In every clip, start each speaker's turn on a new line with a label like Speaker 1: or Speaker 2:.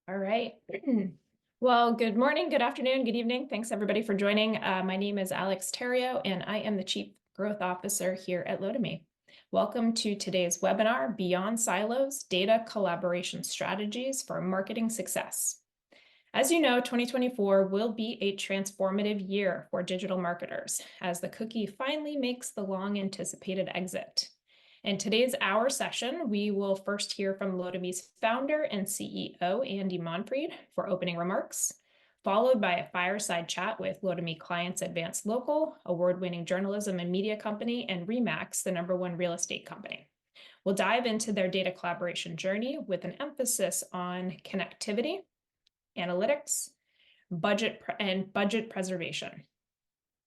Speaker 1: All right. Well, good morning, good afternoon, good evening. Thanks everybody for joining. My name is Alex Terrio, and I am the Chief Growth Officer here at Lotame. Welcome to today's webinar, Beyond Silos, Data Collaboration Strategies for Marketing Success. As you know, 2024 will be a transformative year for digital marketers as the cookie finally makes the long-anticipated exit. In today's hour session, we will first hear from Lotame's founder and CEO, Andy Monfried, for opening remarks, followed by a fireside chat with Lotame clients Advanced Local, award-winning journalism and media company, and Remax, the #1 real estate company. We'll dive into their data collaboration journey with an emphasis on connectivity, analytics, budget preservation.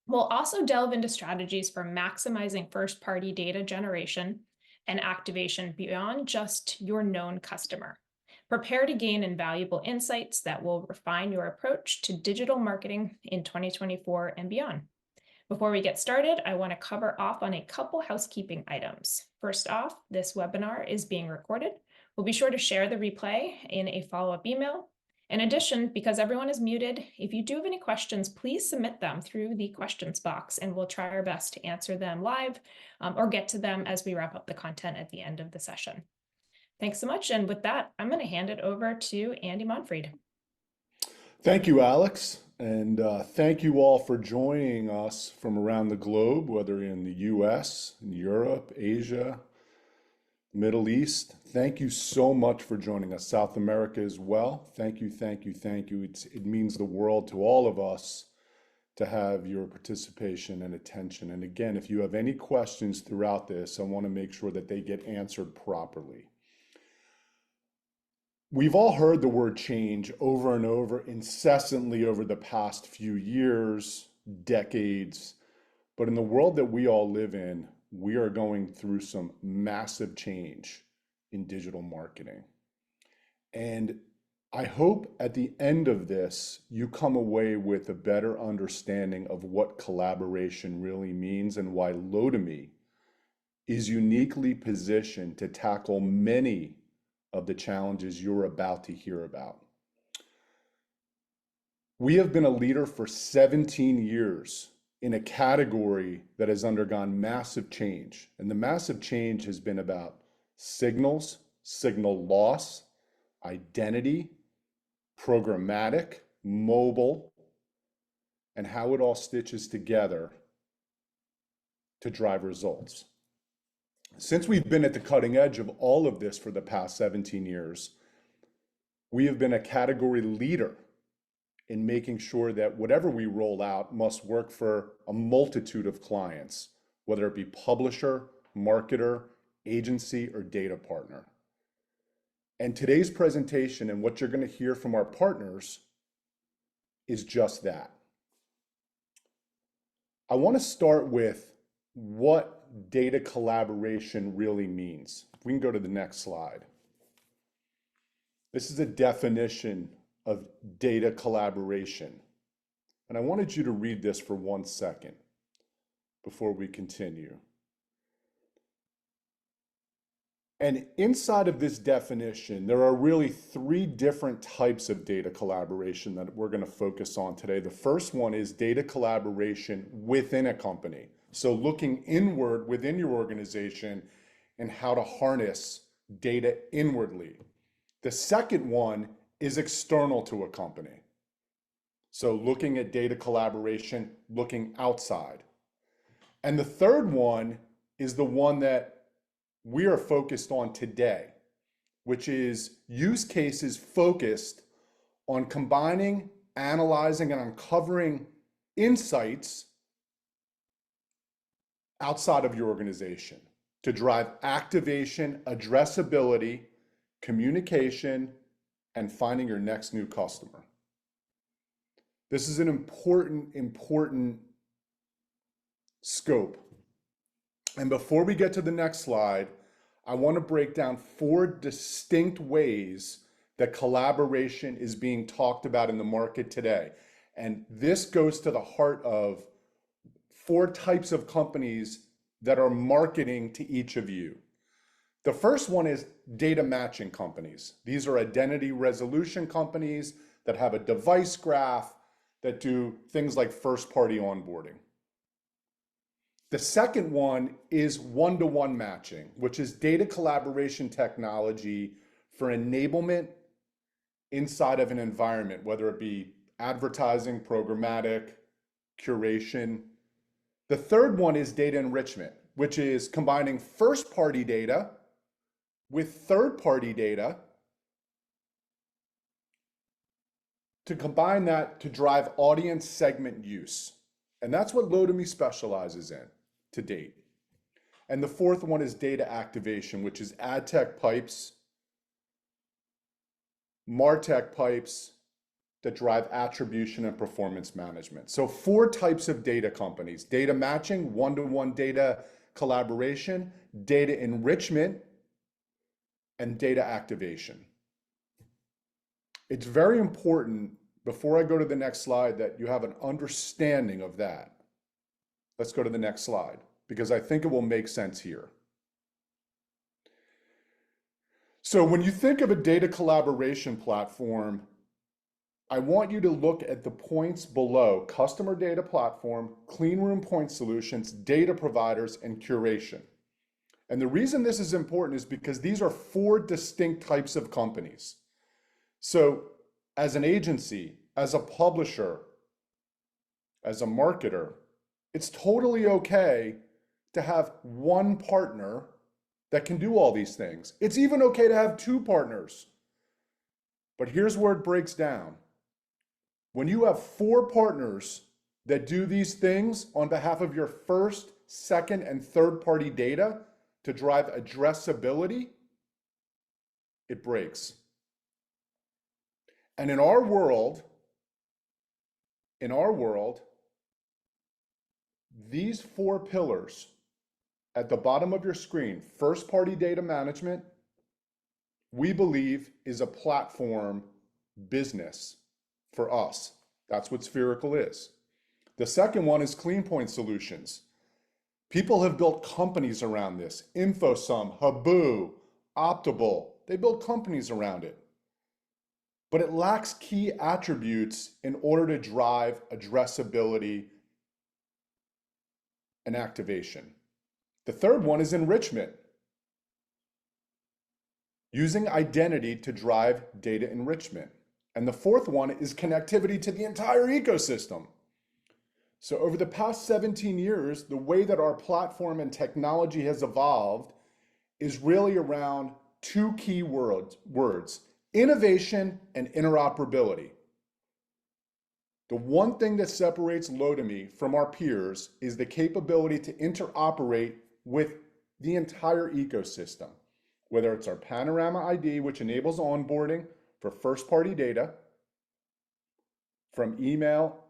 Speaker 1: We'll also delve into strategies for maximizing first-party data generation and activation beyond just your known customer. Prepare to gain invaluable insights that will refine your approach to digital marketing in 2024 and beyond. Before we get started, I want to cover off on a couple housekeeping items. First off, this webinar is being recorded. We'll be sure to share the replay in a follow-up email. In addition, because everyone is muted, if you do have any questions, please submit them through the questions box, and we'll try our best to answer them live or get to them as we wrap up the content at the end of the session. Thanks so much. And with that, I'm going to hand it over to Andy Monfried.
Speaker 2: Thank you, Alex. And thank you all for joining us from around the globe, whether in the US, in Europe, Asia, Middle East. Thank you so much for joining us. South America as well. Thank you, thank you, thank you. It means the world to all of us to have your participation and attention. And again, if you have any questions throughout this, I want to make sure that they get answered properly. We've all heard the word change over and over incessantly over the past few years, decades, but in the world that we all live in, we are going through some massive change in digital marketing. And I hope at the end of this, you come away with a better understanding of what collaboration really means and why Lotame is uniquely positioned to tackle many of the challenges you're about to hear about. We have been a leader for 17 years in a category that has undergone massive change. And the massive change has been about signals, signal loss, identity, programmatic, mobile, and how it all stitches together to drive results. Since we've been at the cutting edge of all of this for the past 17 years, we have been a category leader in making sure that whatever we roll out must work for a multitude of clients, whether it be publisher, marketer, agency, or data partner. And today's presentation and what you're going to hear from our partners is just that. I want to start with what data collaboration really means. If we can go to the next slide. This is a definition of data collaboration. And I wanted you to read this for 1 second before we continue. And inside of this definition, there are really 3 different types of data collaboration that we're going to focus on today. The first one is data collaboration within a company. So looking inward within your organization and how to harness data inwardly. The second one is external to a company. So looking at data collaboration, looking outside. And the third one is the one that we are focused on today, which is use cases focused on combining, analyzing, and uncovering insights outside of your organization to drive activation, addressability, communication, and finding your next new customer. This is an important scope. And before we get to the next slide, I want to break down 4 distinct ways that collaboration is being talked about in the market today. And this goes to the heart of 4 types of companies that are marketing to each of you. The first one is data matching companies. These are identity resolution companies that have a device graph that do things like first-party onboarding. The second one is one-to-one matching, which is data collaboration technology for enablement inside of an environment, whether it be advertising, programmatic, curation. The third one is data enrichment, which is combining first-party data with third-party data to combine that to drive audience segment use. And that's what Lotame specializes in to date. And the fourth one is data activation, which is ad tech pipes, MarTech pipes that drive attribution and performance management. So 4 types of data companies: data matching, one-to-one data collaboration, data enrichment, and data activation. It's very important, before I go to the next slide, that you have an understanding of that. Let's go to the next slide, because I think it will make sense here. So when you think of a data collaboration platform, I want you to look at the points below: customer data platform, clean room point solutions, data providers, and curation. And the reason this is important is because these are 4 distinct types of companies. So as an agency, as a publisher, as a marketer, it's totally okay to have one partner that can do all these things. It's even okay to have 2 partners. But here's where it breaks down. When you have 4 partners that do these things on behalf of your first, second, and third party data to drive addressability, it breaks. And in our world, these 4 pillars at the bottom of your screen, first party data management, we believe is a platform business for us. That's what Spherical is. The second one is clean point solutions. People have built companies around this. InfoSum, Habu, Optable, they built companies around it. But it lacks key attributes in order to drive addressability and activation. The third one is enrichment, using identity to drive data enrichment. And the fourth one is connectivity to the entire ecosystem. So over the past 17 years, the way that our platform and technology has evolved is really around 2 key words: innovation and interoperability. The one thing that separates Lotame from our peers is the capability to interoperate with the entire ecosystem, whether it's our Panorama ID, which enables onboarding for first-party data from email.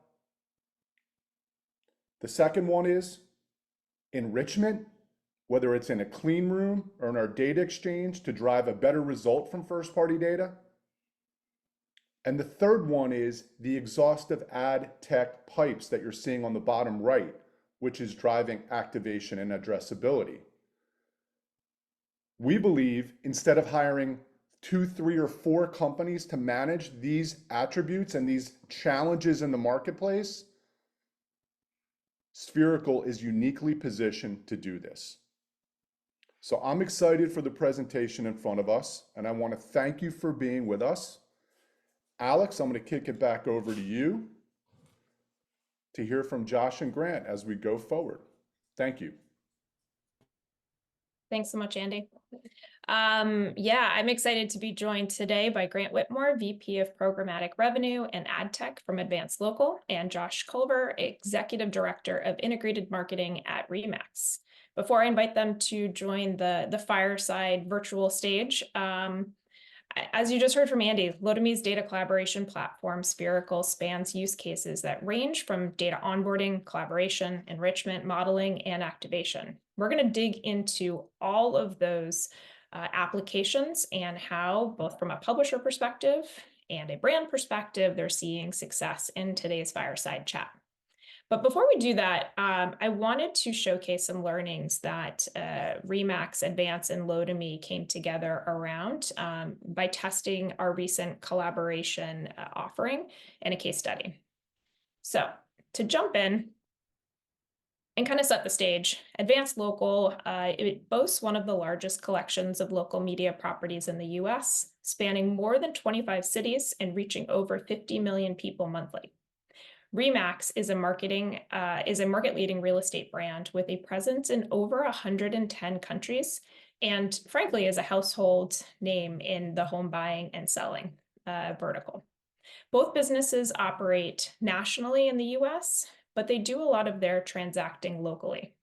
Speaker 2: The second one is enrichment, whether it's in a clean room or in our data exchange to drive a better result from first-party data. And the third one is the exhaustive ad tech pipes that you're seeing on the bottom right, which is driving activation and addressability. We believe instead of hiring 2, 3, or 4 companies to manage these attributes and these challenges in the marketplace, Spherical is uniquely positioned to do this. So I'm excited for the presentation in front of us, and I want to thank you for being with us. Alex, I'm going to kick it back over to you to hear from Josh and Grant as we go forward. Thank you.
Speaker 1: Thanks so much, Andy. Yeah, I'm excited to be joined today by Grant Whitmore, VP of Programmatic Revenue and Ad Tech from Advanced Local, and Josh Culver, Executive Director of Integrated Marketing at Remax. Before I invite them to join the Fireside virtual stage, as you just heard from Andy, Lotame's data collaboration platform, Spherical, spans use cases that range from data onboarding, collaboration, enrichment, modeling, and activation. We're going to dig into all of those applications and how, both from a publisher perspective and a brand perspective, they're seeing success in today's Fireside chat. But before we do that, I wanted to showcase some learnings that Remax, Advance, and Lotame came together around by testing our recent collaboration offering in a case study. So to jump in and kind of set the stage, Advanced Local, it boasts one of the largest collections of local media properties in the US, spanning more than 25 cities and reaching over 50 million people monthly. Remax is a market-leading real estate brand with a presence in over 110 countries, and frankly, is a household name in the home buying and selling vertical. Both businesses operate nationally in the US, but they do a lot of their transacting locally.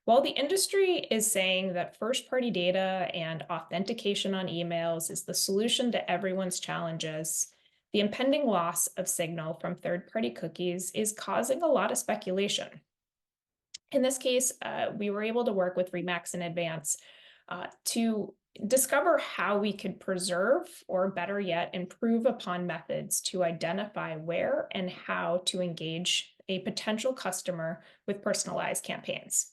Speaker 1: While the industry is saying that first-party data and authentication on emails is the solution to everyone's challenges, the impending loss of signal from third-party cookies is causing a lot of speculation. In this case, we were able to work with Remax in Advance to discover how we could preserve, or better yet, improve upon methods to identify where and how to engage a potential customer with personalized campaigns.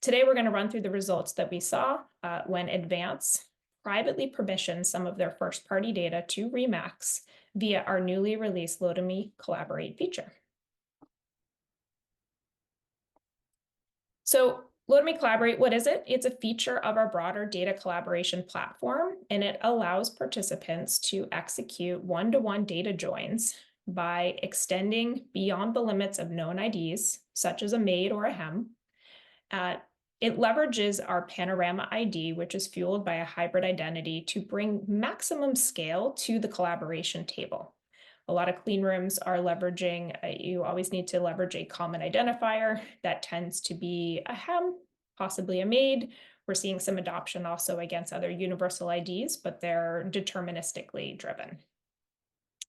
Speaker 1: Today, we're going to run through the results that we saw when Advance privately permissioned some of their first-party data to Remax via our newly released Lotame Collaborate feature. So Lotame Collaborate, what is it? It's a feature of our broader data collaboration platform, and it allows participants to execute one-to-one data joins by extending beyond the limits of known IDs, such as a MAID or a HEM. It leverages our Panorama ID, which is fueled by a hybrid identity, to bring maximum scale to the collaboration table. A lot of clean rooms are leveraging, you always need to leverage a common identifier that tends to be a HEM, possibly a MAID. We're seeing some adoption also against other universal IDs, but they're deterministically driven.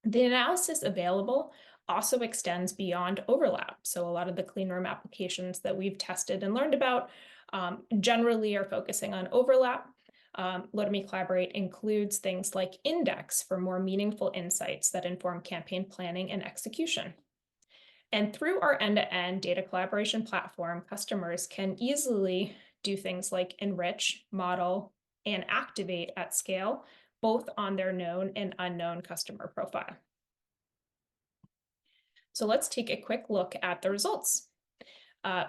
Speaker 1: The analysis available also extends beyond overlap. So a lot of the clean room applications that we've tested and learned about generally are focusing on overlap. Lotame Collaborate includes things like index for more meaningful insights that inform campaign planning and execution. And through our end-to-end data collaboration platform, customers can easily do things like enrich, model, and activate at scale, both on their known and unknown customer profile. So let's take a quick look at the results.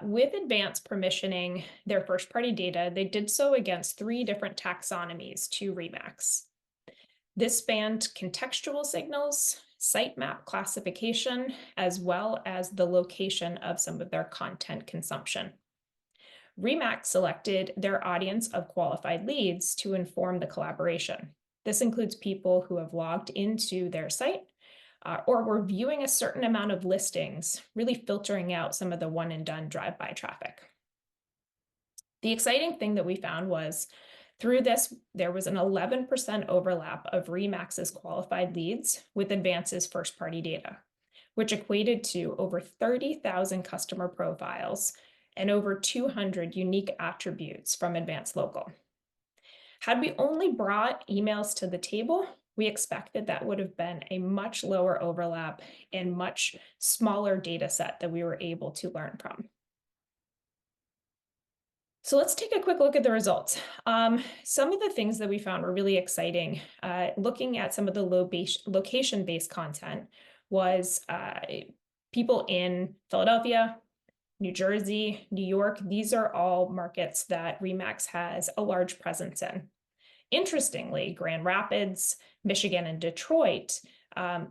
Speaker 1: With Advance permissioning their first-party data, they did so against 3 different taxonomies to Remax. This spanned contextual signals, sitemap classification, as well as the location of some of their content consumption. Remax selected their audience of qualified leads to inform the collaboration. This includes people who have logged into their site or were viewing a certain amount of listings, really filtering out some of the one-and-done drive-by traffic. The exciting thing that we found was through this, there was an 11% overlap of Remax's qualified leads with Advance's first-party data, which equated to over 30,000 customer profiles and over 200 unique attributes from Advanced Local. Had we only brought emails to the table, we expected that would have been a much lower overlap and much smaller data set that we were able to learn from. So let's take a quick look at the results. Some of the things that we found were really exciting. Looking at some of the location-based content was people in Philadelphia, New Jersey, New York. These are all markets that Remax has a large presence in. Interestingly, Grand Rapids, Michigan, and Detroit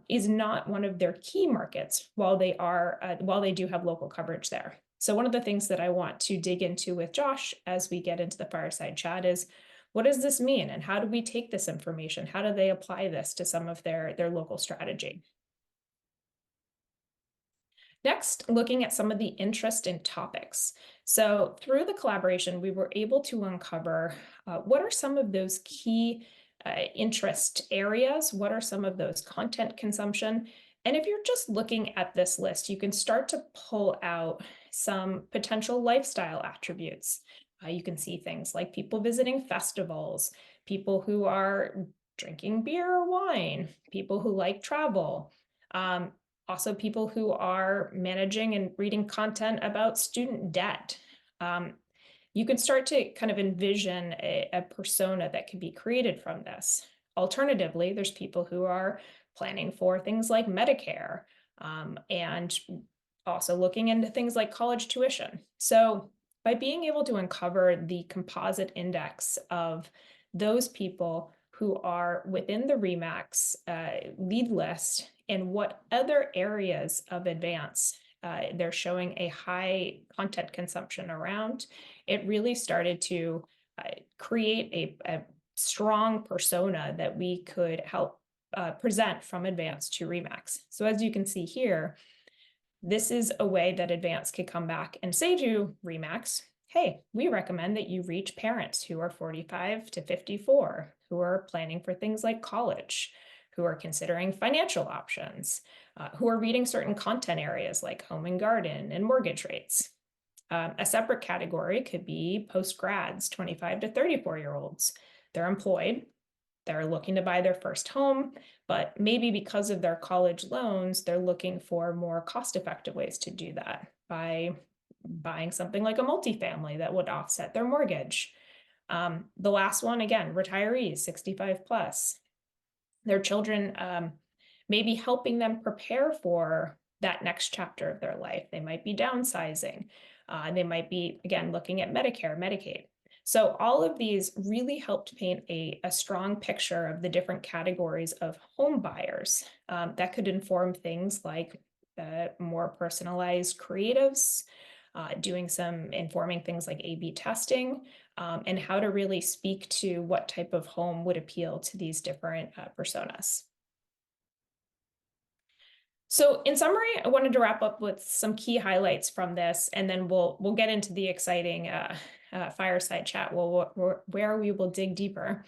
Speaker 1: is not one of their key markets, while they do have local coverage there. So one of the things that I want to dig into with Josh as we get into the Fireside chat is, what does this mean, and how do we take this information? How do they apply this to some of their local strategy? Next, looking at some of the interesting topics. So through the collaboration, we were able to uncover what are some of those key interest areas, what are some of those content consumption. And if you're just looking at this list, you can start to pull out some potential lifestyle attributes. You can see things like people visiting festivals, people who are drinking beer or wine, people who like travel, Also people who are managing and reading content about student debt. You can start to kind of envision a persona that can be created from this. Alternatively, there's people who are planning for things like Medicare, and also looking into things like college tuition. So by being able to uncover the composite index of those people who are within the Remax lead list and what other areas of advance they're showing a high content consumption around, it really started to create a strong persona that we could help present from Advance to Remax. So as you can see here, this is a way that Advance could come back and say to Remax, hey, we recommend that you reach parents who are 45 to 54, who are planning for things like college, who are considering financial options, who are reading certain content areas like home and garden and mortgage rates. A separate category could be post-grads, 25 to 34-year-olds. They're employed, they're looking to buy their first home, but maybe because of their college loans, they're looking for more cost-effective ways to do that by buying something like a multifamily that would offset their mortgage. The last one, again, retirees, 65 plus. Their children, maybe helping them prepare for that next chapter of their life. They might be downsizing. They might be, again, looking at Medicare, Medicaid. So all of these really helped paint a strong picture of the different categories of home buyers that could inform things like more personalized creatives, doing some informing things like A/B testing, and how to really speak to what type of home would appeal to these different personas. So in summary, I wanted to wrap up with some key highlights from this, and then we'll get into the exciting fireside chat where we will dig deeper.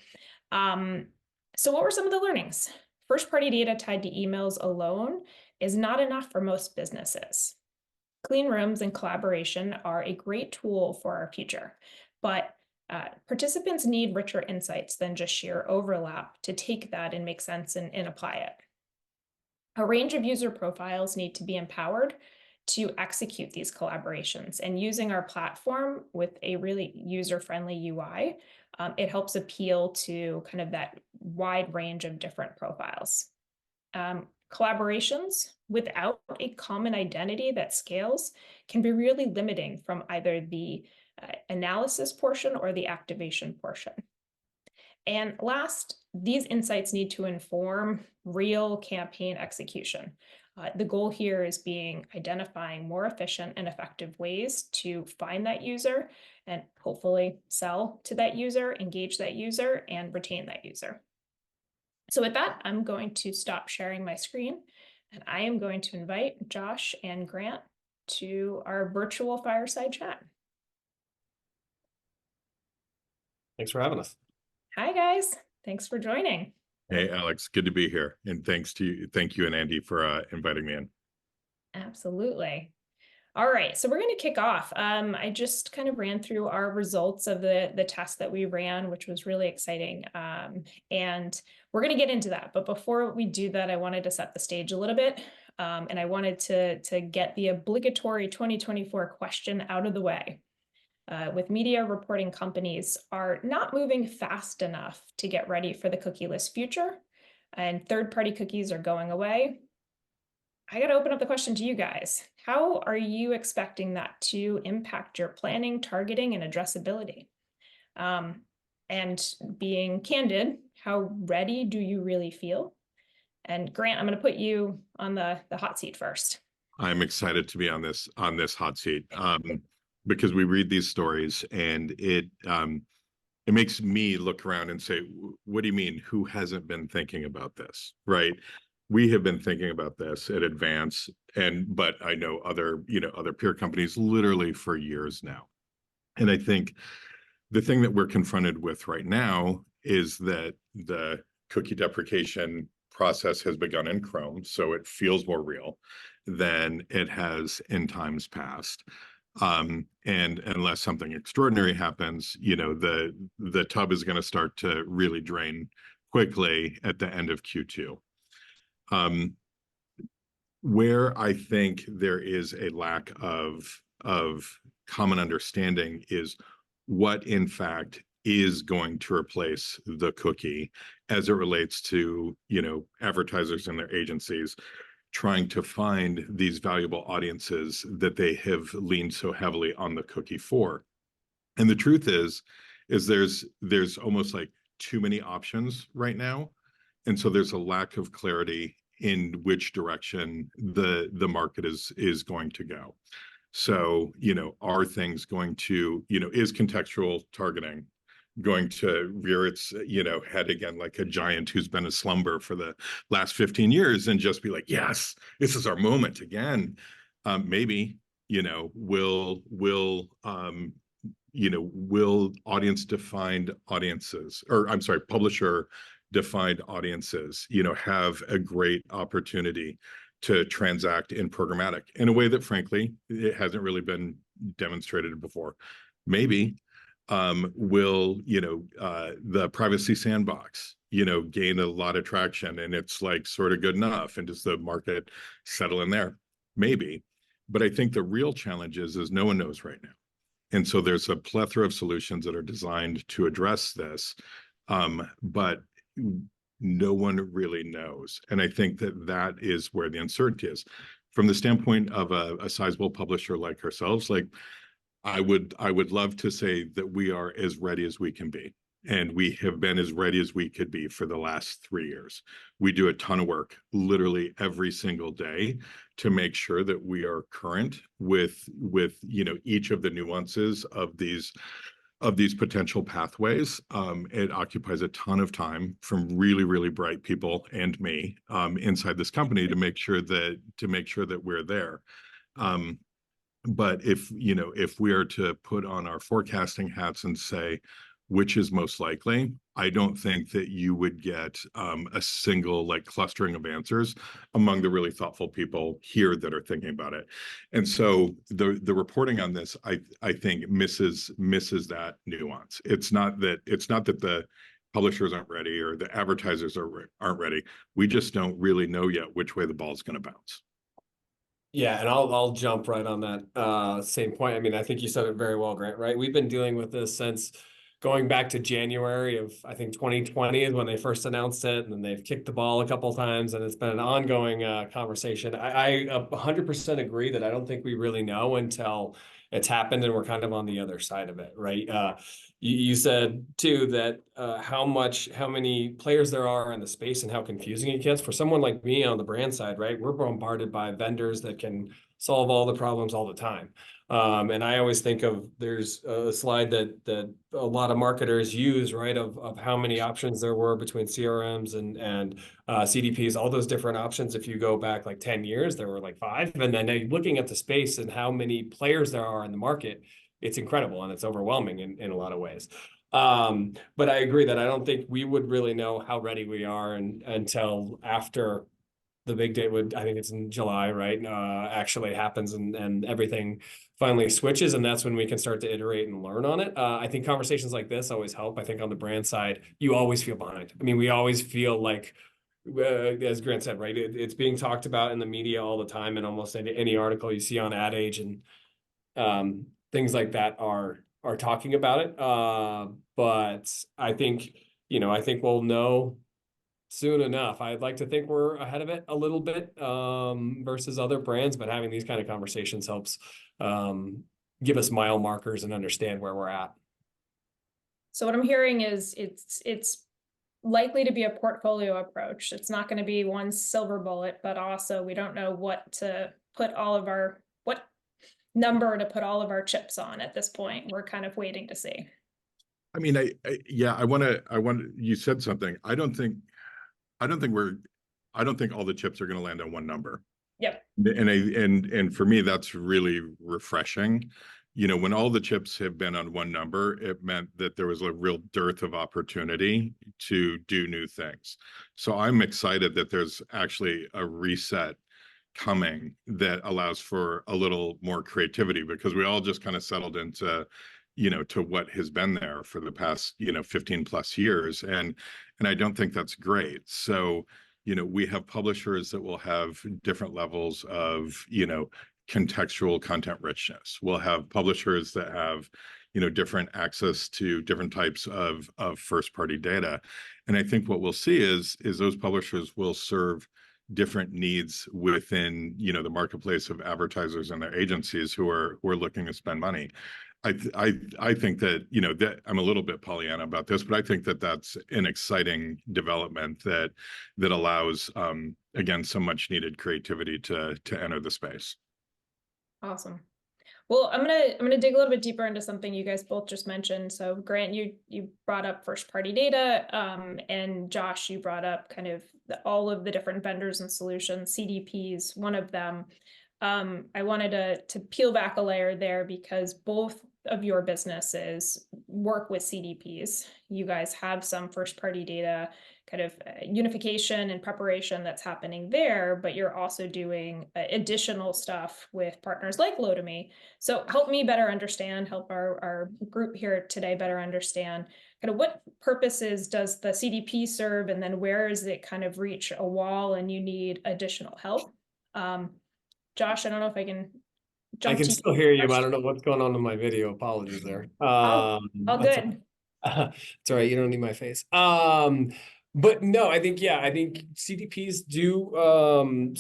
Speaker 1: So what were some of the learnings? First-party data tied to emails alone is not enough for most businesses. Clean rooms and collaboration are a great tool for our future, but participants need richer insights than just sheer overlap to take that and make sense and apply it. A range of user profiles need to be empowered to execute these collaborations, and using our platform with a really user-friendly UI, it helps appeal to kind of that wide range of different profiles. Collaborations without a common identity that scales can be really limiting from either the analysis portion or the activation portion. And last, these insights need to inform real campaign execution. The goal here is identifying more efficient and effective ways to find that user and hopefully sell to that user, engage that user, and retain that user. So with that, I'm going to stop sharing my screen, and I am going to invite Josh and Grant to our virtual fireside chat.
Speaker 3: Thanks for having us.
Speaker 1: Hi, guys. Thanks for joining.
Speaker 4: Hey, Alex, good to be here. And thank you and Andy for inviting me in.
Speaker 1: Absolutely. All right, so we're going to kick off. I just kind of ran through our results of the test that we ran, which was really exciting. And we're going to get into that. But before we do that, I wanted to set the stage a little bit. And I wanted to get the obligatory 2024 question out of the way. With media reporting companies are not moving fast enough to get ready for the cookieless future, and third-party cookies are going away. I got to open up the question to you guys. How are you expecting that to impact your planning, targeting, and addressability? And being candid, how ready do you really feel? And Grant, I'm going to put you on the hot seat first.
Speaker 4: I'm excited to be on this hot seat because we read these stories and it makes me look around and say, what do you mean? Who hasn't been thinking about this, right? We have been thinking about this at Advance, but I know other peer companies literally for years now. And I think the thing that we're confronted with right now is that the cookie deprecation process has begun in Chrome, so it feels more real than it has in times past. And unless something extraordinary happens, the tub is going to start to really drain quickly at the end of Q2. Where I think there is a lack of common understanding is what in fact is going to replace the cookie as it relates to, advertisers and their agencies trying to find these valuable audiences that they have leaned so heavily on the cookie for. And the truth is there's almost like too many options right now. And so there's a lack of clarity in which direction the market is going to go. So, are things going to, is contextual targeting going to rear its, head again like a giant who's been a slumber for the last 15 years and just be like, yes, this is our moment again? Maybe, will audience defined audiences, or I'm sorry, publisher defined audiences, have a great opportunity to transact in programmatic in a way that frankly it hasn't really been demonstrated before? Maybe. Will the privacy sandbox gain a lot of traction and it's like sort of good enough, and does the market settle in there? Maybe. But I think the real challenge is no one knows right now. And so there's a plethora of solutions that are designed to address this, but no one really knows. And I think that is where the uncertainty is. From the standpoint of a sizable publisher like ourselves, like I would love to say that we are as ready as we can be. And we have been as ready as we could be for the last 3 years. We do a ton of work literally every single day to make sure that we are current with each of the nuances of these potential pathways. It occupies a ton of time from really, really bright people and me inside this company to make sure that we're there. But if we are to put on our forecasting hats and say which is most likely, I don't think that you would get a single like clustering of answers among the really thoughtful people here that are thinking about it. And so the reporting on this, I think misses that nuance. It's not that the publishers aren't ready or the advertisers aren't ready. We just don't really know yet which way the ball is going to bounce.
Speaker 3: Yeah, and I'll jump right on that same point. I mean, I think you said it very well, Grant, right? We've been dealing with this since going back to January of, I think, 2020 is when they first announced it, and then they've kicked the ball a couple of times, and it's been an ongoing conversation. I 100% agree that I don't think we really know until it's happened and we're kind of on the other side of it, right? You said too that how many players there are in the space and how confusing it gets for someone like me on the brand side, right? We're bombarded by vendors that can solve all the problems all the time. And I always think of, there's a slide that a lot of marketers use, right, of how many options there were between CRMs and CDPs, all those different options. If you go back like 10 years, there were like 5. And then looking at the space and how many players there are in the market, it's incredible and it's overwhelming in a lot of ways. But I agree that I don't think we would really know how ready we are until after the big day I think it's in July, right? Actually happens and everything finally switches, and that's when we can start to iterate and learn on it. I think conversations like this always help. I think on the brand side, you always feel behind. I mean, we always feel like, as Grant said, right? It's being talked about in the media all the time, and almost any article you see on Ad Age and things like that are talking about it. But I think we'll know soon enough. I'd like to think we're ahead of it a little bit versus other brands, but having these kind of conversations helps give us mile markers and understand where we're at.
Speaker 1: So what I'm hearing is it's likely to be a portfolio approach. It's not going to be one silver bullet, but also we don't know what number to put all of our chips on at this point. We're kind of waiting to see.
Speaker 4: I mean, you said something. I don't think all the chips are going to land on one number.
Speaker 1: Yep.
Speaker 4: And for me, that's really refreshing. When all the chips have been on one number, it meant that there was a real dearth of opportunity to do new things. So I'm excited that there's actually a reset coming that allows for a little more creativity, because we all just kind of settled into to what has been there for the past 15 plus years, and I don't think that's great. So we have publishers that will have different levels of, contextual content richness. We'll have publishers that have, different access to different types of first party data. And I think what we'll see is those publishers will serve different needs within, the marketplace of advertisers and their agencies who are looking to spend money. I think that, that I'm a little bit Pollyanna about this, but I think that that's an exciting development that allows, again, some much needed creativity to enter the space.
Speaker 1: Awesome. Well, I'm gonna dig a little bit deeper into something you guys both just mentioned. So Grant, you brought up first party data, and Josh, you brought up kind of all of the different vendors and solutions, CDPs, one of them. I wanted to peel back a layer there because both of your businesses work with CDPs. You guys have some first party data kind of unification and preparation that's happening there, but you're also doing additional stuff with partners like Lotame. So help me better understand, help our group here today better understand kind of what purposes does the CDP serve, and then where is it kind of reach a wall and you need additional help? Josh, I don't know if I can
Speaker 3: I
Speaker 1: jump
Speaker 3: can
Speaker 1: to
Speaker 3: still
Speaker 1: you
Speaker 3: hear you,
Speaker 1: first.
Speaker 3: but I don't know what's going on in my video. Apologies there.
Speaker 1: All
Speaker 3: That's
Speaker 1: good.
Speaker 3: it's all right. You don't need my face. But no, I think CDPs do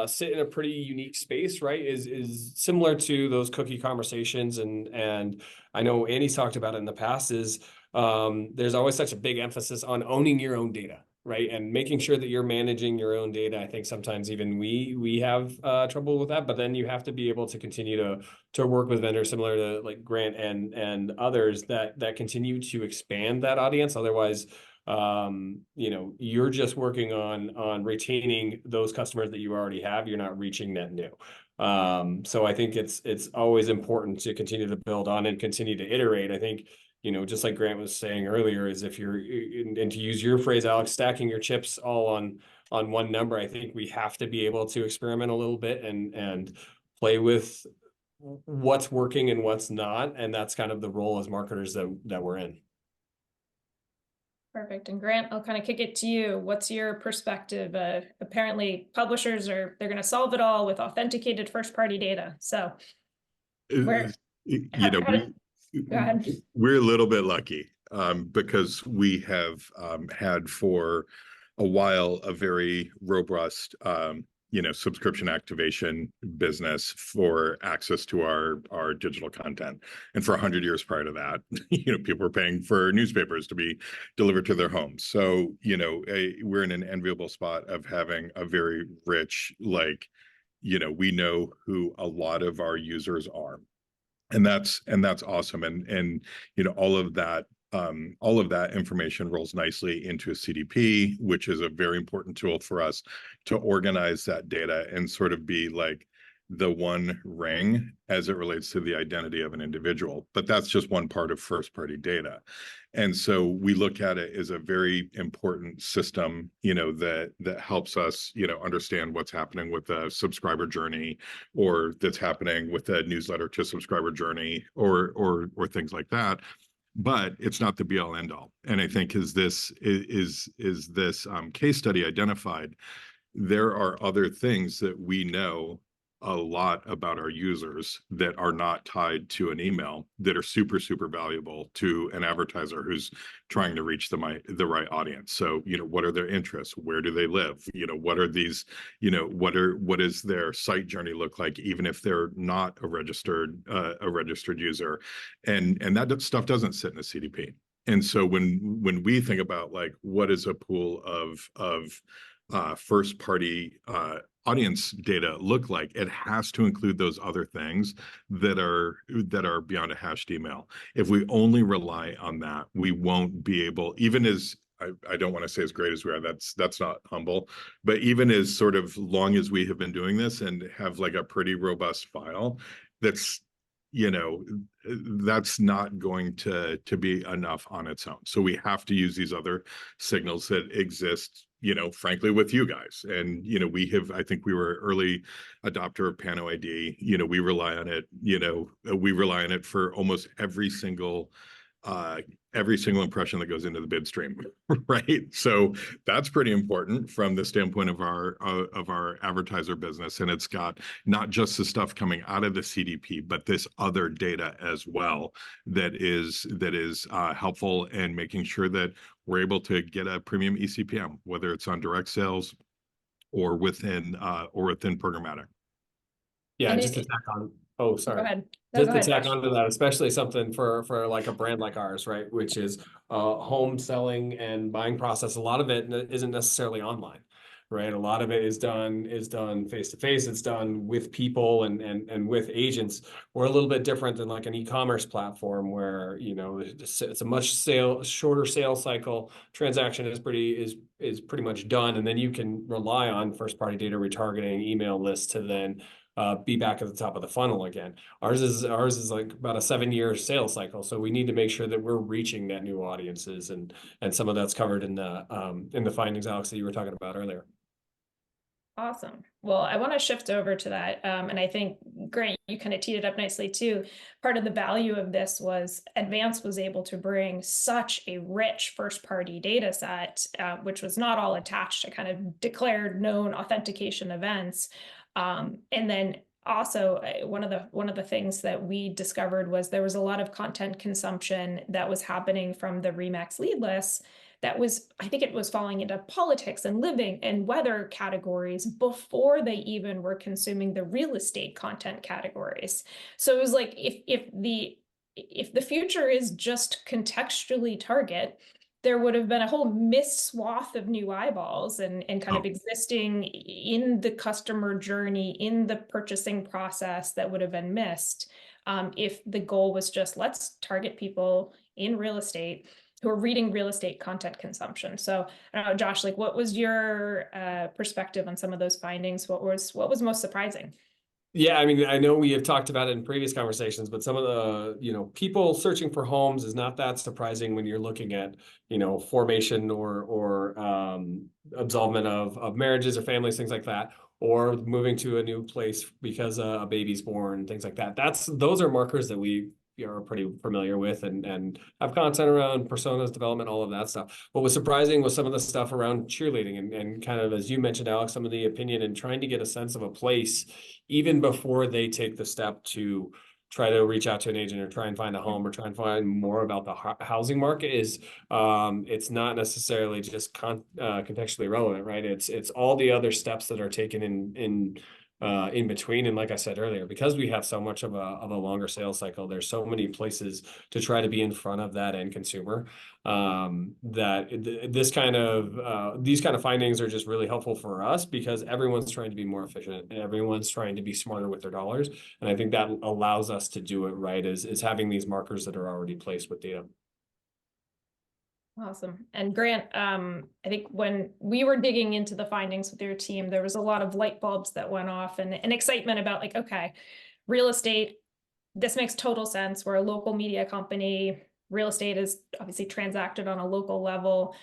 Speaker 3: sit in a pretty unique space, right? Is similar to those cookie conversations, and I know Andy's talked about it in the past. There's always such a big emphasis on owning your own data, right? And making sure that you're managing your own data. I think sometimes even we have trouble with that, but then you have to be able to continue to work with vendors similar to like Grant and others that continue to expand that audience. Otherwise, you're just working on retaining those customers that you already have. You're not reaching net new. So I think it's always important to continue to build on and continue to iterate. I think, just like Grant was saying earlier, is if you're, and to use your phrase, Alex, stacking your chips all on one number, I think we have to be able to experiment a little bit and play with what's working and what's not. And that's kind of the role as marketers that we're in.
Speaker 1: Perfect. And Grant, I'll kind of kick it to you. What's your perspective? Apparently publishers they're going to solve it all with authenticated first party data. So where, go ahead.
Speaker 4: We're a little bit lucky because we have had for a while a very robust subscription activation business for access to our digital content. And for 100 years prior to that, people were paying for newspapers to be delivered to their homes. So, we're in an enviable spot of having a very rich, we know who a lot of our users are. And that's awesome. And all of that information rolls nicely into a CDP, which is a very important tool for us to organize that data and sort of be like the one ring as it relates to the identity of an individual. But that's just one part of first party data. And so we look at it as a very important system, that helps us, understand what's happening with the subscriber journey, or that's happening with the newsletter to subscriber journey, or things like that. But it's not the be all end all. And I think is this case study identified, there are other things that we know a lot about our users that are not tied to an email that are super, super valuable to an advertiser who's trying to reach the right audience. So, what are their interests? Where do they live? What are these, what is their site journey look like, even if they're not a registered user? And that stuff doesn't sit in a CDP. And so when we think about like, what is a pool of first party audience data look like, it has to include those other things that are beyond a hashed email. If we only rely on that, we won't be able, even as I don't want to say as great as we are, that's not humble, but even as sort of long as we have been doing this and have like a pretty robust file, that's not going to be enough on its own. So we have to use these other signals that exist, frankly, with you guys. And, I think we were early adopter of Pano ID. We rely on it, for almost every single every single impression that goes into the bid stream, right? So that's pretty important from the standpoint of our advertiser business, and it's got not just the stuff coming out of the CDP, but this other data as well that is helpful in making sure that we're able to get a premium eCPM, whether it's on direct sales or within programmatic.
Speaker 3: Yeah,
Speaker 1: And
Speaker 3: just to tack on. Oh,
Speaker 1: go
Speaker 3: sorry.
Speaker 1: ahead. No,
Speaker 3: Just
Speaker 1: go
Speaker 3: to
Speaker 1: ahead,
Speaker 3: tack
Speaker 1: Josh.
Speaker 3: onto that, especially something for like a brand like ours, right? Which is home selling and buying process. A lot of it isn't necessarily online, right? A lot of it is done face to face. It's done with people and with agents. We're a little bit different than like an e-commerce platform where, you know, it's a much shorter sales cycle. Transaction is pretty much done, and then you can rely on first party data retargeting, email lists to then be back at the top of the funnel again. Ours is like about a 7-year sales cycle, so we need to make sure that we're reaching net new audiences, and some of that's covered in the findings, Alex, that you were talking about earlier.
Speaker 1: Awesome. Well, I want to shift over to that. And I think, Grant, you kind of teed it up nicely too. Part of the value of this was Advance was able to bring such a rich first party data set, which was not all attached to kind of declared known authentication events. And then also one of the things that we discovered was there was a lot of content consumption that was happening from the Remax lead lists that was, I think it was falling into politics and living and weather categories before they even were consuming the real estate content categories. So it was like if the future is just contextually target, there would have been a whole missed swath of new eyeballs and kind of existing in the customer journey, in the purchasing process that would have been missed if the goal was just let's target people in real estate who are reading real estate content consumption. So I don't know, Josh, like what was your perspective on some of those findings? What was most surprising?
Speaker 3: Yeah, I mean, I know we have talked about it in previous conversations, but some of the, you know, people searching for homes is not that surprising when you're looking at, you know, formation or absolvement of marriages or families, things like that, or moving to a new place because a baby's born, things like that. Those are markers that we are pretty familiar with and have content around personas development, all of that stuff. What was surprising was some of the stuff around cheerleading and kind of, as you mentioned, Alex, some of the opinion and trying to get a sense of a place even before they take the step to try to reach out to an agent or try and find a home or try and find more about the housing market is it's not necessarily just contextually relevant, right? It's all the other steps that are taken in between. And like I said earlier, because we have so much of a longer sales cycle, there's so many places to try to be in front of that end consumer that these kind of findings are just really helpful for us because everyone's trying to be more efficient and everyone's trying to be smarter with their dollars. And I think that allows us to do it right is having these markers that are already placed with data.
Speaker 1: Awesome. And Grant, I think when we were digging into the findings with your team, there was a lot of light bulbs that went off and excitement about like, okay, real estate, this makes total sense. We're a local media company. Real estate is obviously transacted on a local level.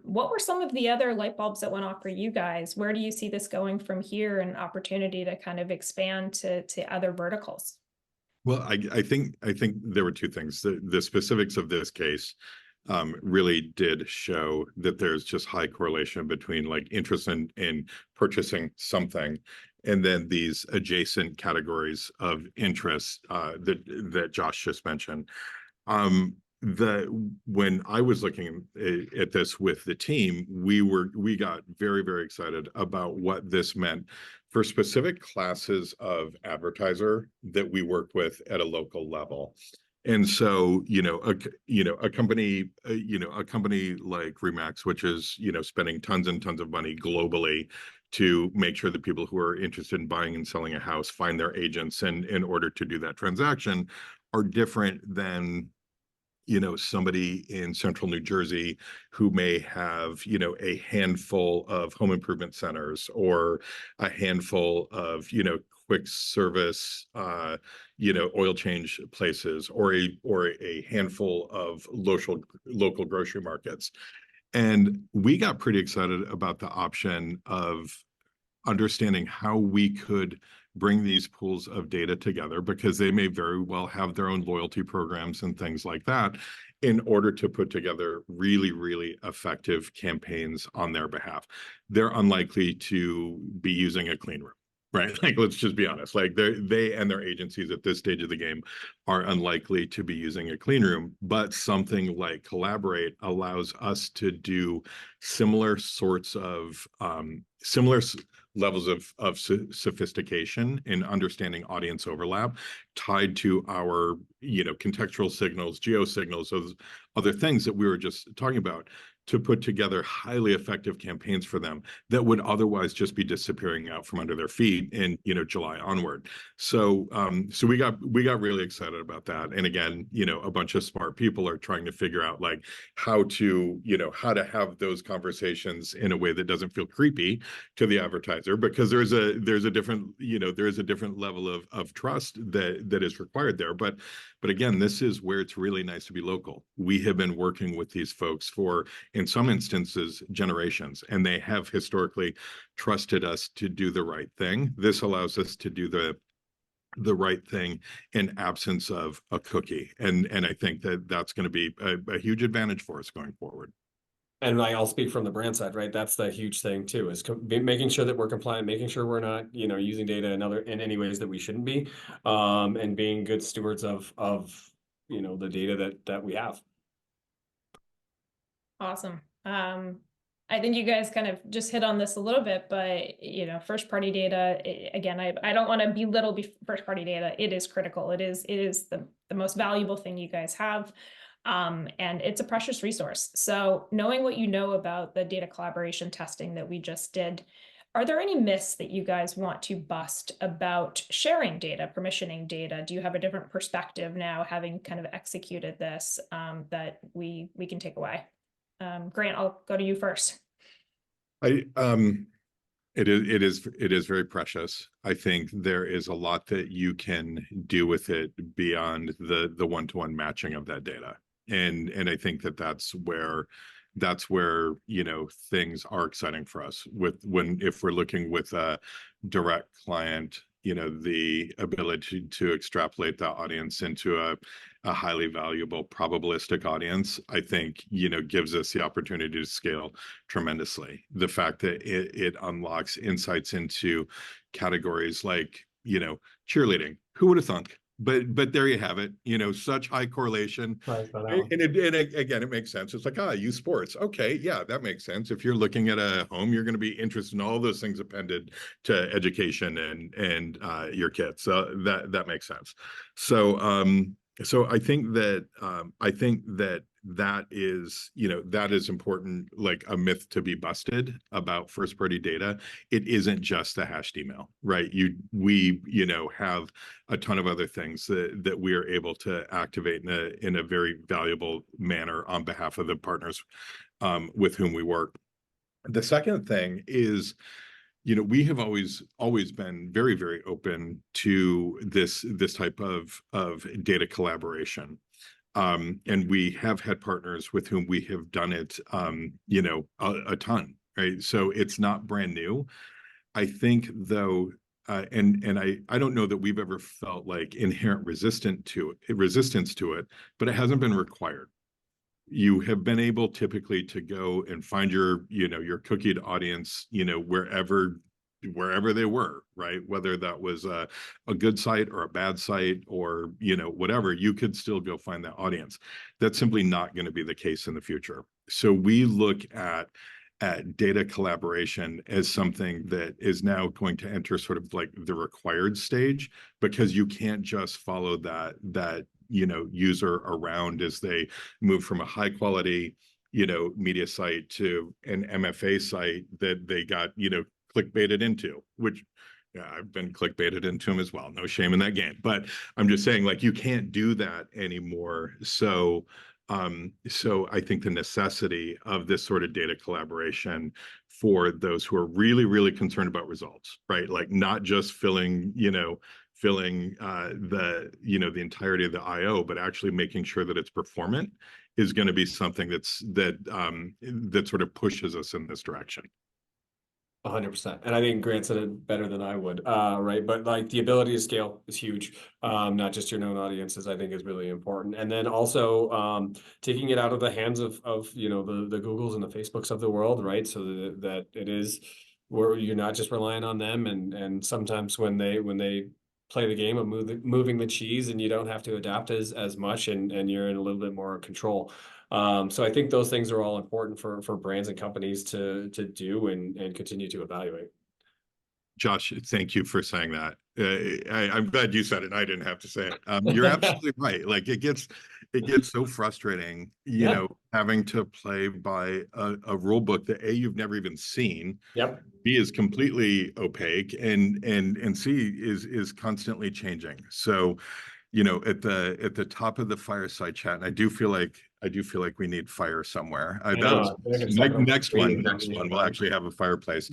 Speaker 1: What were some of the other light bulbs that went off for you guys? Where do you see this going from here and opportunity to kind of expand to other verticals?
Speaker 4: Well, I think there were two things. The specifics of this case really did show that there's just high correlation between like interest in purchasing something and then these adjacent categories of interest that Josh just mentioned. When I was looking at this with the team, we got very, very excited about what this meant for specific classes of advertiser that we work with at a local level. And so, a company like Remax, which is, spending tons and tons of money globally to make sure that people who are interested in buying and selling a house find their agents and in order to do that transaction are different than somebody in central New Jersey who may have, a handful of home improvement centers or a handful of, quick service, oil change places or a handful of local grocery markets. And we got pretty excited about the option of understanding how we could bring these pools of data together, because they may very well have their own loyalty programs and things like that, in order to put together really, really effective campaigns on their behalf. They're unlikely to be using a clean room, right? Like, let's just be honest. Like, they and their agencies at this stage of the game are unlikely to be using a clean room, but something like Collaborate allows us to do similar sorts of levels of sophistication in understanding audience overlap, tied to our, contextual signals, geo signals, those other things that we were just talking about, to put together highly effective campaigns for them that would otherwise just be disappearing out from under their feet in, July onward. So so we got really excited about that. And again, a bunch of smart people are trying to figure out, like, how to have those conversations in a way that doesn't feel creepy to the advertiser, because there's a different level of trust that is required there. But again, this is where it's really nice to be local. We have been working with these folks for, in some instances, generations, and they have historically trusted us to do the right thing. This allows us to do the right thing in absence of a cookie, and I think that's going to be a huge advantage for us going forward.
Speaker 3: And I'll speak from the brand side, right? That's the huge thing too, is making sure that we're compliant, making sure we're not, using data in any ways that we shouldn't be, and being good stewards of the data that we have.
Speaker 1: Awesome. I think you guys kind of just hit on this a little bit, but first party data, again, I don't want to belittle first party data. It is critical. It is the most valuable thing you guys have. And it's a precious resource. So knowing what you know about the data collaboration testing that we just did, are there any myths that you guys want to bust about sharing data, permissioning data? Do you have a different perspective now, having kind of executed this, that we can take away? Grant, I'll go to you first.
Speaker 4: It is very precious. I think there is a lot that you can do with it beyond the one-to-one matching of that data. And I think that's where things are exciting for us, if we're looking with a direct client, the ability to extrapolate that audience into a highly valuable probabilistic audience, I think, gives us the opportunity to scale tremendously. The fact that it unlocks insights into categories like, cheerleading. Who would have thunk? But there you have it, such high correlation.
Speaker 3: Right,
Speaker 4: And again, it makes sense. It's like, youth sports. Okay, yeah, that makes sense. If you're looking at a home, you're going to be interested in all those things appended to education and your kids. So that makes sense. So I think that is important, like a myth to be busted about first party data. It isn't just the hashed email, right? We have a ton of other things that we are able to activate in a very valuable manner on behalf of the partners with whom we work. The second thing is, we have always been very, very open to this type of data collaboration. And we have had partners with whom we have done it, a ton, right? So it's not brand new. I think, though, and I don't know that we've ever felt like inherent resistance to it, but it hasn't been required. You have been able typically to go and find your cookied audience, wherever they were, right? Whether that was a good site or a bad site or, whatever, you could still go find that audience. That's simply not going to be the case in the future. So we look at data collaboration as something that is now going to enter sort of like the required stage, because you can't just follow that user around as they move from a high quality media site to an MFA site that they got clickbaited into, which I've been clickbaited into them as well. No shame in that game, but I'm just saying, like, you can't do that anymore. So I think the necessity of this sort of data collaboration for those who are really, really concerned about results, right? Like, not just filling the entirety of the IO, but actually making sure that it's performant, is going to be something that sort of pushes us in this direction.
Speaker 3: 100%. And I think Grant said it better than I would, right? But like the ability to scale is huge. Not just your known audiences, I think is really important. And then also taking it out of the hands of the Googles and the Facebooks of the world, right? So that it is where you're not just relying on them. And sometimes when they play the game of moving the cheese and you don't have to adapt as much and you're in a little bit more control. So I think those things are all important for brands and companies to do and continue to evaluate.
Speaker 4: Josh, thank you for saying that. I'm glad you said it. I didn't have to say it. You're absolutely right. Like it gets so frustrating,
Speaker 3: Yeah.
Speaker 4: having to play by a rule book that A, you've never even seen,
Speaker 3: Yep.
Speaker 4: B is completely opaque, and C is constantly changing. So, at the top of the fireside chat, and I do feel like we need fire somewhere.
Speaker 3: I
Speaker 4: That's
Speaker 3: know. I feel like I'm stepping on
Speaker 4: next
Speaker 3: green.
Speaker 4: one. We'll actually have a fireplace.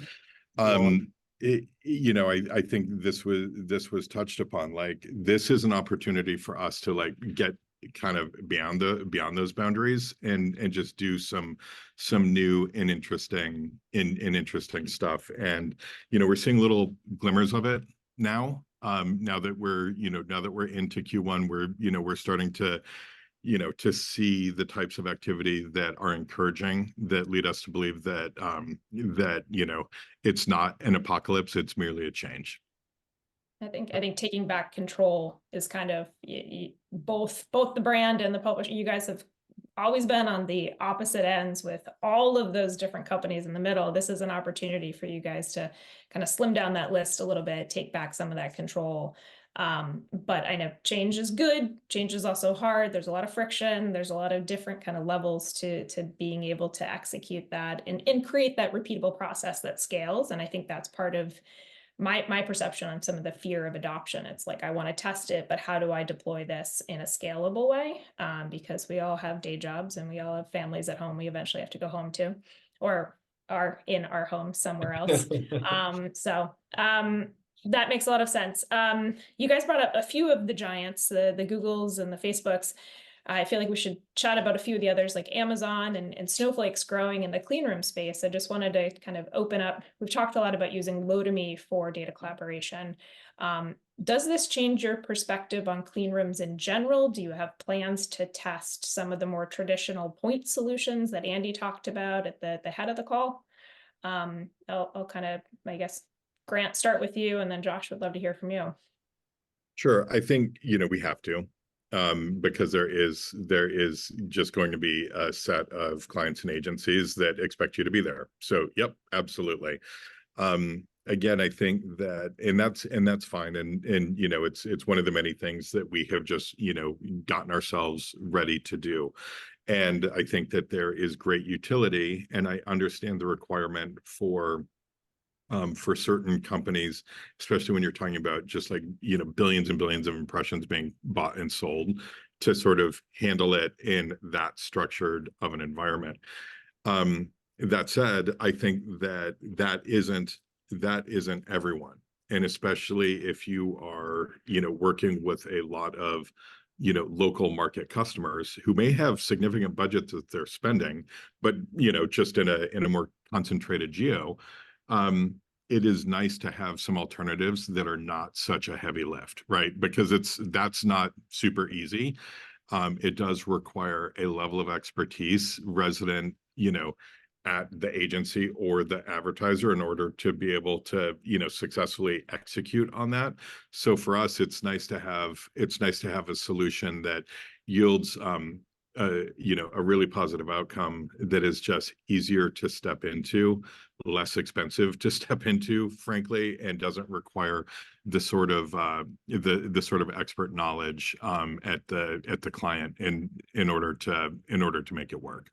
Speaker 3: Well,
Speaker 4: I think this was touched upon. Like this is an opportunity for us to like get kind of beyond those boundaries and just do some new and interesting stuff. And we're seeing little glimmers of it now. Now that we're into Q1, we're starting to see the types of activity that are encouraging, that lead us to believe that it's not an apocalypse, it's merely a change.
Speaker 1: I think taking back control is kind of both the brand and the publisher. You guys have always been on the opposite ends with all of those different companies in the middle. This is an opportunity for you guys to kind of slim down that list a little bit, take back some of that control. But I know change is good. Change is also hard. There's a lot of friction. There's a lot of different kind of levels to being able to execute that and create that repeatable process that scales. And I think that's part of my perception on some of the fear of adoption. It's like, I want to test it, but how do I deploy this in a scalable way? Because we all have day jobs and we all have families at home we eventually have to go home to, or are in our home somewhere else. That makes a lot of sense. You guys brought up a few of the giants, the Googles and the Facebooks. I feel like we should chat about a few of the others like Amazon and Snowflake's growing in the clean room space. I just wanted to kind of open up. We've talked a lot about using Lotame for data collaboration. Does this change your perspective on clean rooms in general? Do you have plans to test some of the more traditional point solutions that Andy talked about at the head of the call? I'll kind of, I guess, Grant, start with you, and then Josh, would love to hear from you.
Speaker 4: Sure. I think, we have to, because there is just going to be a set of clients and agencies that expect you to be there. So, yep, absolutely. Again, I think that, and that's fine. And it's one of the many things that we have just, gotten ourselves ready to do. And I think that there is great utility, and I understand the requirement for certain companies, especially when you're talking about just like, billions and billions of impressions being bought and sold, to sort of handle it in that structured of an environment. That said, I think that isn't everyone. And especially if you are, working with a lot of, local market customers who may have significant budgets that they're spending, but, just in a more concentrated geo, it is nice to have some alternatives that are not such a heavy lift, right? Because that's not super easy. It does require a level of expertise resident, at the agency or the advertiser in order to be able to, successfully execute on that. So for us, it's nice to have a solution that yields a really positive outcome that is just easier to step into, less expensive to step into, frankly, and doesn't require the sort of the sort of expert knowledge at the client in order to make it work.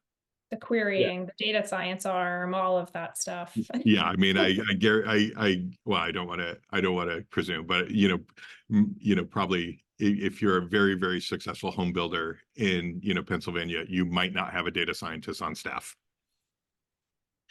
Speaker 1: The querying, the data science arm, all of that stuff.
Speaker 4: Yeah, I mean, well, I don't want to presume, but probably if you're a very, very successful home builder in, Pennsylvania, you might not have a data scientist on staff.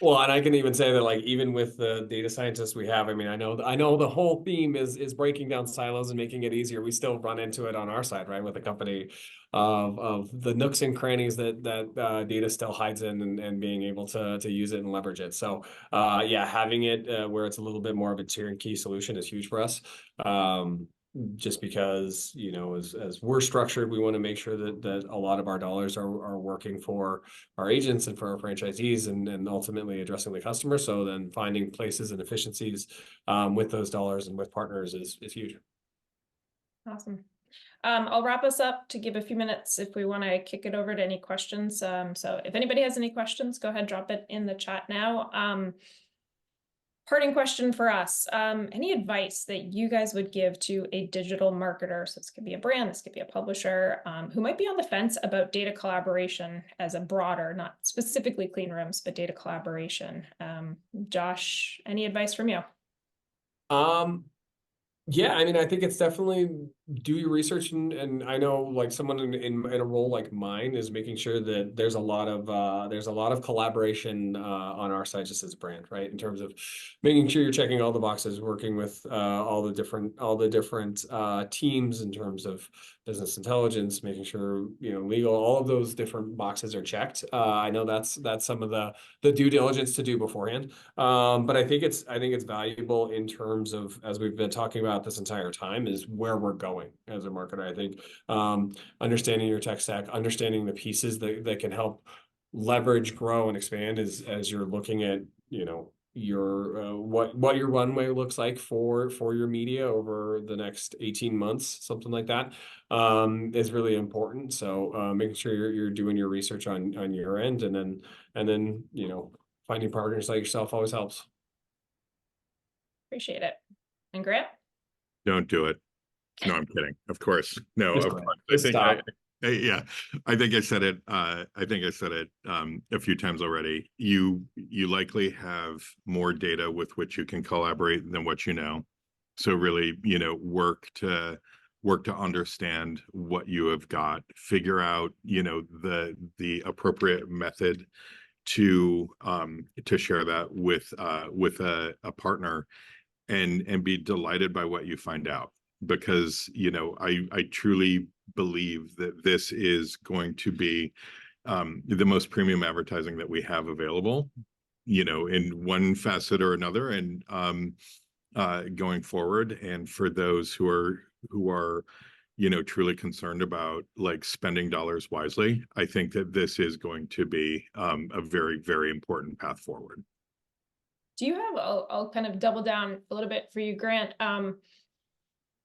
Speaker 3: Well, and I can even say that, like, even with the data scientists we have, I mean, I know the whole theme is breaking down silos and making it easier. We still run into it on our side, right, with the company of the nooks and crannies that data still hides in, and being able to use it and leverage it. So, yeah, having it where it's a little bit more of a turnkey solution is huge for us. Just because, you know, as we're structured, we want to make sure that a lot of our dollars are working for our agents and for our franchisees, and ultimately addressing the customer. So then finding places and efficiencies with those dollars and with partners is huge.
Speaker 1: Awesome. I'll wrap us up to give a few minutes if we want to kick it over to any questions. So if anybody has any questions, go ahead, drop it in the chat now. Parting question for us. Any advice that you guys would give to a digital marketer? So this could be a brand, this could be a publisher, who might be on the fence about data collaboration as a broader, not specifically clean rooms, but data collaboration. Josh, any advice from you?
Speaker 3: Yeah, I mean, I think it's definitely do your research, and I know, like, someone in a role like mine is making sure that there's a lot of collaboration on our side, just as a brand, right? In terms of making sure you're checking all the boxes, working with all the different teams in terms of business intelligence, making sure, you know, legal, all of those different boxes are checked. I know that's some of the due diligence to do beforehand. But I think it's valuable in terms of, as we've been talking about this entire time, is where we're going as a marketer. I think understanding your tech stack, understanding the pieces that can help leverage, grow, and expand as you're looking at, you know, your what your runway looks like for your media over the next 18 months, something like that, is really important. So making sure you're doing your research on your end, and then, you know, finding partners like yourself always helps.
Speaker 1: Appreciate it. And Grant?
Speaker 4: Don't do it. No, I'm kidding. Of course. No,
Speaker 3: Just
Speaker 4: of course.
Speaker 3: just stop.
Speaker 4: Yeah, I think I said it. A few times already. You likely have more data with which you can collaborate than what you know. So really, you know, work to understand what you have got. Figure out, you know, the appropriate method to share that with a partner, and be delighted by what you find out, because, you know, I truly believe that this is going to be the most premium advertising that we have available, you know, in one facet or another, and going forward. And for those who are, you know, truly concerned about, like, spending dollars wisely, I think that this is going to be a very, very important path forward.
Speaker 1: Do you have, I'll kind of double down a little bit for you, Grant.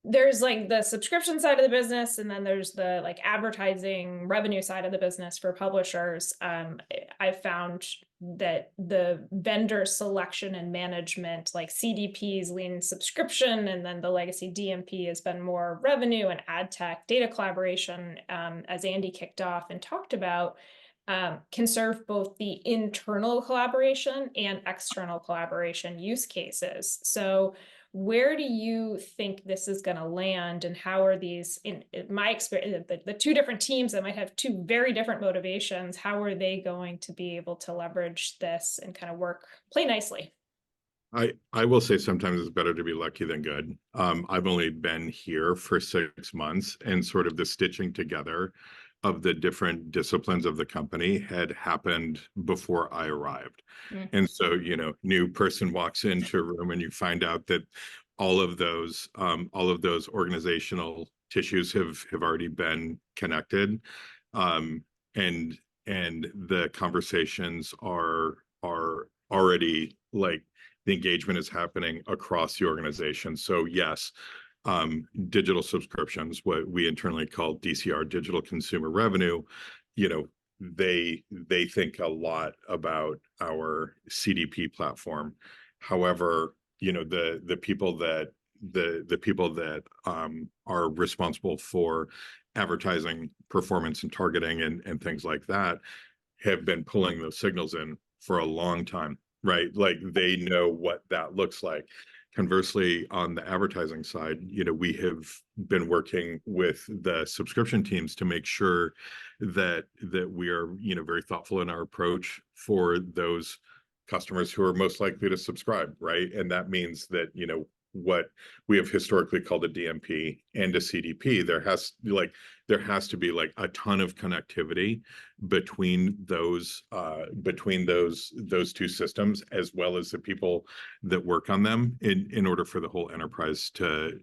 Speaker 1: There's like the subscription side of the business, and then there's the like advertising revenue side of the business for publishers. I found that the vendor selection and management, like CDPs lean subscription, and then the legacy DMP has been more revenue and ad tech. Data collaboration, as Andy kicked off and talked about, can serve both the internal collaboration and external collaboration use cases. So where do you think this is going to land, and how are these, in my experience, the two different teams that might have two very different motivations, how are they going to be able to leverage this and kind of play nicely?
Speaker 4: I will say sometimes it's better to be lucky than good. I've only been here for 6 months, and sort of the stitching together of the different disciplines of the company had happened before I arrived. And so, you know, new person walks into a room, and you find out that all of those organizational tissues have already been connected. And the conversations are already, like, the engagement is happening across the organization. So yes, digital subscriptions, what we internally call DCR, digital consumer revenue, you know, they think a lot about our CDP platform. However, you know, the people that are responsible for advertising, performance, and targeting, and things like that, have been pulling those signals in for a long time, right? Like, they know what that looks like. Conversely, on the advertising side, you know, we have been working with the subscription teams to make sure that we are, you know, very thoughtful in our approach for those customers who are most likely to subscribe, right? And that means that, what we have historically called a DMP and a CDP, there has to be like a ton of connectivity between those two systems, as well as the people that work on them, in order for the whole enterprise to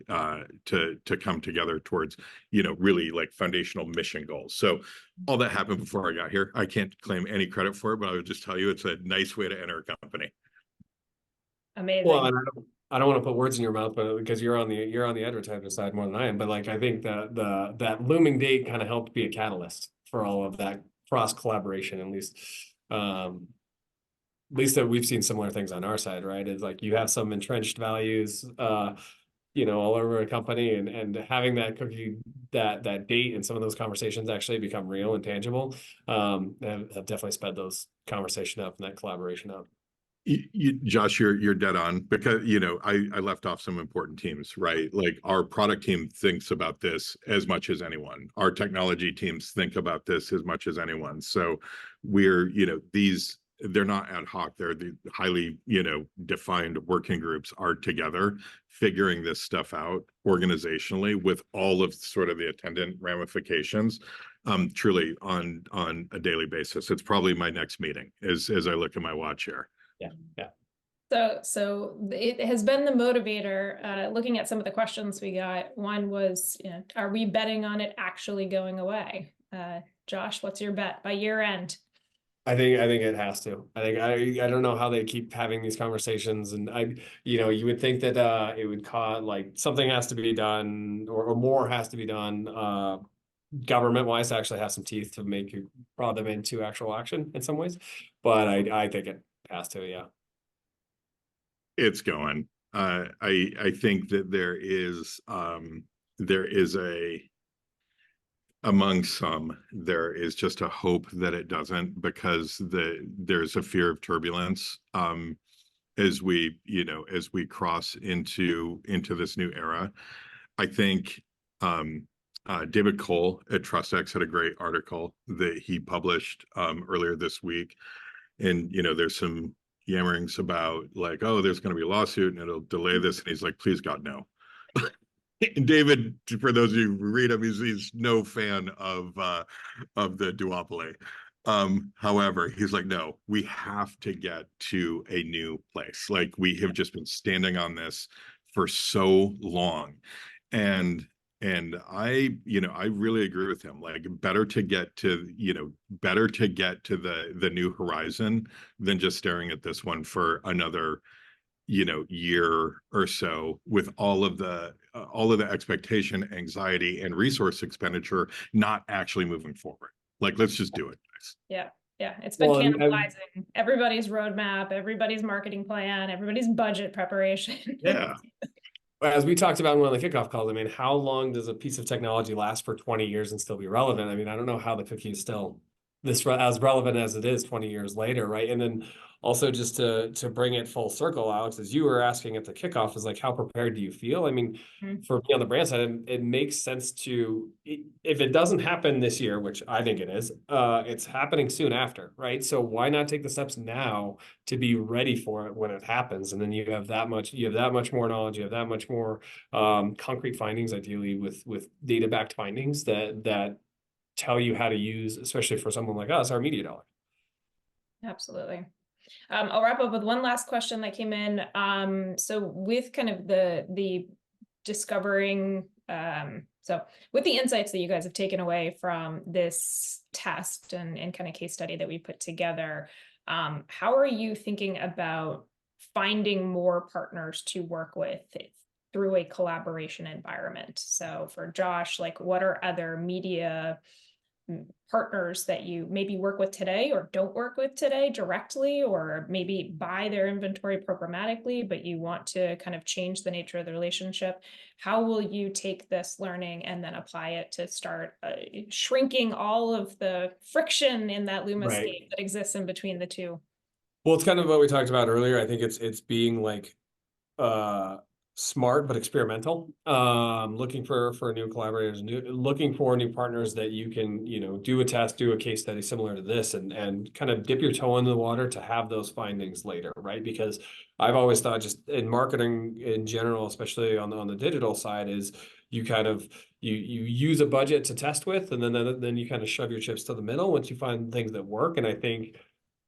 Speaker 4: come together towards, really like foundational mission goals. So all that happened before I got here. I can't claim any credit for it, but I would just tell you it's a nice way to enter a company.
Speaker 1: Amazing.
Speaker 3: Well, and I don't want to put words in your mouth, but because you're on the advertiser side more than I am, but like I think that looming date kind of helped be a catalyst for all of that cross collaboration, at least that we've seen similar things on our side, right? It's like you have some entrenched values, all over a company, and having that cookie, that date, and some of those conversations actually become real and tangible, have definitely sped those conversation up and that collaboration up.
Speaker 4: Josh, you're dead on, because I left off some important teams, right? Like our product team thinks about this as much as anyone. Our technology teams think about this as much as anyone. So we're, they're not ad hoc. They're the highly, defined working groups are together figuring this stuff out organizationally with all of sort of the attendant ramifications, truly on a daily basis. It's probably my next meeting as I look at my watch here.
Speaker 3: Yeah.
Speaker 1: So it has been the motivator. Looking at some of the questions we got, one was, are we betting on it actually going away? Josh, what's your bet by year end?
Speaker 3: I think it has to. I don't know how they keep having these conversations, and you would think that it would cause, like, something has to be done, or more has to be done, government wise, to actually have some teeth to make you draw them into actual action in some ways. But I think it has to, yeah.
Speaker 4: It's going. I think that there is among some, there is just a hope that it doesn't, because there's a fear of turbulence, as we cross into this new era. I think David Cole at TrustX had a great article that he published earlier this week, and there's some yammerings about, like, oh, there's going to be a lawsuit and it'll delay this, and he's like, please God, no. And David, for those of you who read him, he's no fan of the duopoly. However, he's like, no, we have to get to a new place. Like, we have just been standing on this for so long. And I really agree with him. Like, better to get to the new horizon than just staring at this one for another year or so, with all of the expectation, anxiety, and resource expenditure not actually moving forward. Like, let's just do it, guys.
Speaker 1: Yeah, it's been cannibalizing everybody's roadmap, everybody's marketing plan, everybody's budget preparation.
Speaker 4: Yeah.
Speaker 3: As we talked about in one of the kickoff calls, I mean, how long does a piece of technology last for 20 years and still be relevant? I mean, I don't know how the cookie is still this as relevant as it is 20 years later, right? And then also, just to bring it full circle, Alex, as you were asking at the kickoff, is like, how prepared do you feel? I mean, for me on the brand side, it makes sense to, if it doesn't happen this year, which I think it is, it's happening soon after, right? So why not take the steps now to be ready for it when it happens? And then you have that much more knowledge, you have that much more concrete findings, ideally with data-backed findings that tell you how to use, especially for someone like us, our media dollar.
Speaker 1: Absolutely. I'll wrap up with one last question that came in. So with kind of the discovering, so with the insights that you guys have taken away from this test and kind of case study that we put together, how are you thinking about finding more partners to work with through a collaboration environment? So for Josh, like, what are other media partners that you maybe work with today or don't work with today directly, or maybe buy their inventory programmatically, but you want to kind of change the nature of the relationship? How will you take this learning and then apply it to start shrinking all of the friction in that Luma scape that exists in between the two?
Speaker 3: Well, it's kind of what we talked about earlier. I think it's being like smart but experimental. Looking for new collaborators, looking for new partners that you can, do a test, do a case study similar to this, and kind of dip your toe into the water to have those findings later, right? Because I've always thought, just in marketing in general, especially on the digital side, is you kind of you use a budget to test with, and then you kind of shove your chips to the middle once you find things that work. And I think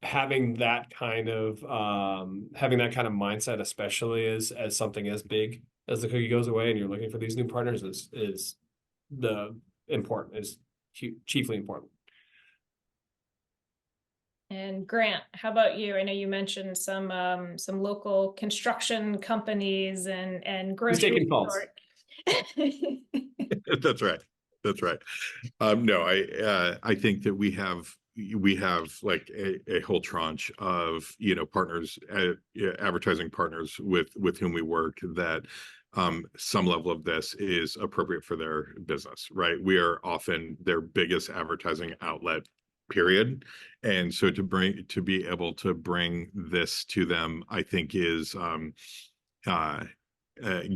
Speaker 3: having that kind of mindset, especially as something as big as the cookie goes away and you're looking for these new partners, is chiefly important.
Speaker 1: And Grant, how about you? I know you mentioned some local construction companies and grocery
Speaker 3: taking calls.
Speaker 4: That's right. That's right. No, I think that we have like a whole tranche of, partners, advertising partners with whom we work, that some level of this is appropriate for their business, right? We are often their biggest advertising outlet, period. And so to be able to bring this to them, I think is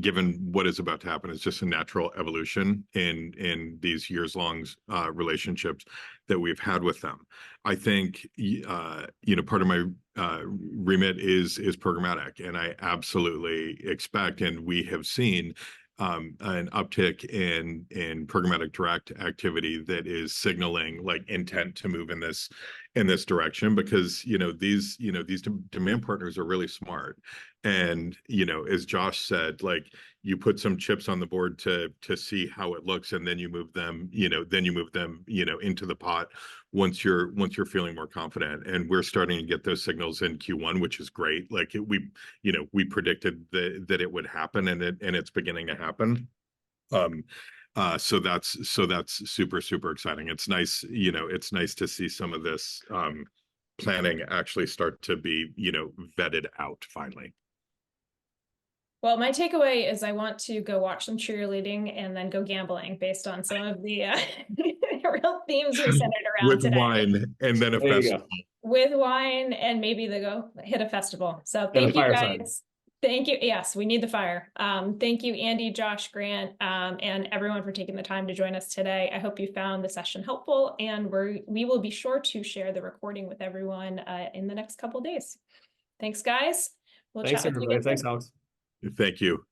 Speaker 4: given what is about to happen, is just a natural evolution in these years-long relationships that we've had with them. I think part of my remit is programmatic, and I absolutely expect, and we have seen an uptick in programmatic direct activity that is signaling like intent to move in this direction, because these demand partners are really smart. And as Josh said, like, you put some chips on the board to see how it looks, and then you move them into the pot once you're feeling more confident. And we're starting to get those signals in Q1, which is great. Like, we predicted that it would happen, and it's beginning to happen. So that's super, super exciting. It's nice, it's nice to see some of this planning actually start to be, vetted out finally.
Speaker 1: Well, my takeaway is I want to go watch some cheerleading and then go gambling based on some of the real themes we centered around
Speaker 4: with
Speaker 1: today.
Speaker 4: wine and then a
Speaker 3: There you
Speaker 4: festival.
Speaker 3: go.
Speaker 1: With wine, and maybe they go hit a festival. So thank you
Speaker 3: Fireside.
Speaker 1: guys. Thank you. Yes, we need the fire. Thank you, Andy, Josh, Grant, and everyone for taking the time to join us today. I hope you found the session helpful, and we will be sure to share the recording with everyone in the next couple days. Thanks, guys.
Speaker 3: Thanks, everybody. Thanks, Alex.
Speaker 4: Thank you.